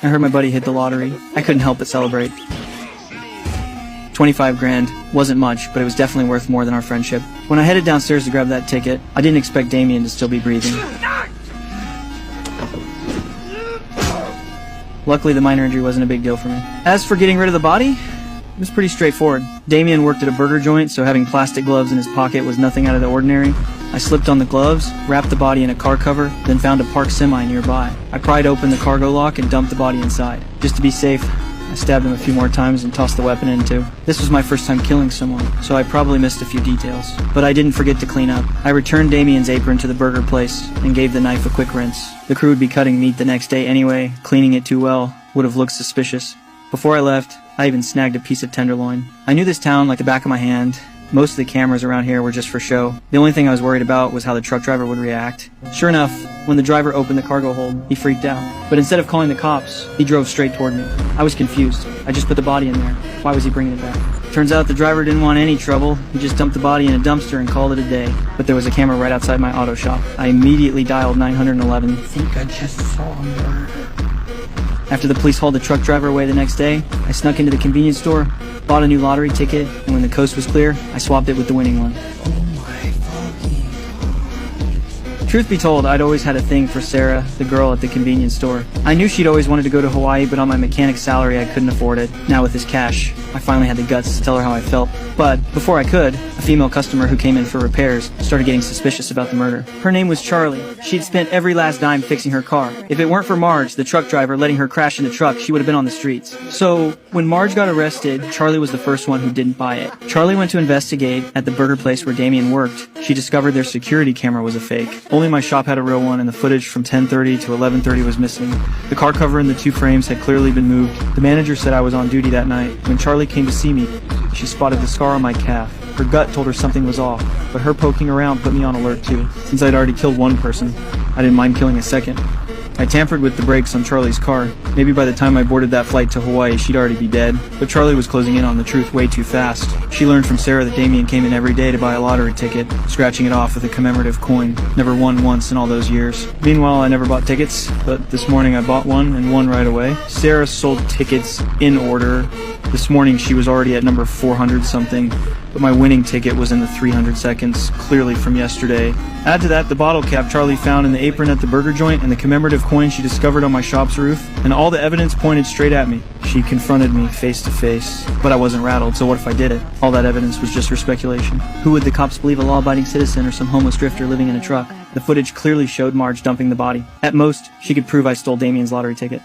I heard my buddy hit the lottery. I couldn't help but celebrate. 25 grand. Wasn't much, but it was definitely worth more than our friendship. When I headed downstairs to grab that ticket, I didn't expect Damien to still be breathing. Luckily, the minor injury wasn't a big deal for me. As for getting rid of the body, it was pretty straightforward. Damien worked at a burger joint, so having plastic gloves in his pocket was nothing out of the ordinary. I slipped on the gloves, wrapped the body in a car cover, then found a parked semi nearby. I pried open the cargo lock and dumped the body inside. Just to be safe, I stabbed him a few more times and tossed the weapon in too. This was my first time killing someone, so I probably missed a few details. But I didn't forget to clean up. I returned Damien's apron to the burger place and gave the knife a quick rinse. The crew would be cutting meat the next day anyway. Cleaning it too well would have looked suspicious. Before I left, I even snagged a piece of tenderloin. I knew this town like the back of my hand. Most of the cameras around here were just for show. The only thing I was worried about was how the truck driver would react. Sure enough, when the driver opened the cargo hold, he freaked out. But instead of calling the cops, he drove straight toward me. I was confused. I just put the body in there. Why was he bringing it back? Turns out the driver didn't want any trouble. He just dumped the body in a dumpster and called it a day. But there was a camera right outside my auto shop. I immediately dialed 911. I think I just saw a murder. After the police hauled the truck driver away the next day, I snuck into the convenience store, bought a new lottery ticket, and when the coast was clear, I swapped it with the winning one. Oh my fucking God. Truth be told, I'd always had a thing for Sarah, the girl at the convenience store. I knew she'd always wanted to go to Hawaii, but on my mechanic's salary I couldn't afford it. Now with this cash, I finally had the guts to tell her how I felt. But before I could, a female customer who came in for repairs started getting suspicious about the murder. Her name was Charlie. She'd spent every last dime fixing her car. If it weren't for Marge, the truck driver, letting her crash in the truck, she would have been on the streets. So, when Marge got arrested, Charlie was the first one who didn't buy it. Charlie went to investigate at the burger place where Damien worked. She discovered their security camera was a fake. Only my shop had a real one, and the footage from 10:30 to 11:30 was missing. The car cover and the two frames had clearly been moved. The manager said I was on duty that night. When Charlie came to see me, she spotted the scar on my calf. Her gut told her something was off, but her poking around put me on alert too. Since I'd already killed one person, I didn't mind killing a second. I tampered with the brakes on Charlie's car. Maybe by the time I boarded that flight to Hawaii, she'd already be dead. But Charlie was closing in on the truth way too fast. She learned from Sarah that Damien came in every day to buy a lottery ticket, scratching it off with a commemorative coin. Never won once in all those years. Meanwhile, I never bought tickets, but this morning I bought one and won right away. Sarah sold tickets in order. This morning she was already at number 400 something, but my winning ticket was in the 300 seconds, clearly from yesterday. Add to that the bottle cap Charlie found in the apron at the burger joint and the commemorative coin she discovered on my shop's roof, and all the evidence pointed straight at me. She confronted me face to face, but I wasn't rattled, so what if I did it? All that evidence was just her speculation. Who would the cops believe, a law-abiding citizen or some homeless drifter living in a truck? The footage clearly showed Marge dumping the body. At most, she could prove I stole Damien's lottery ticket.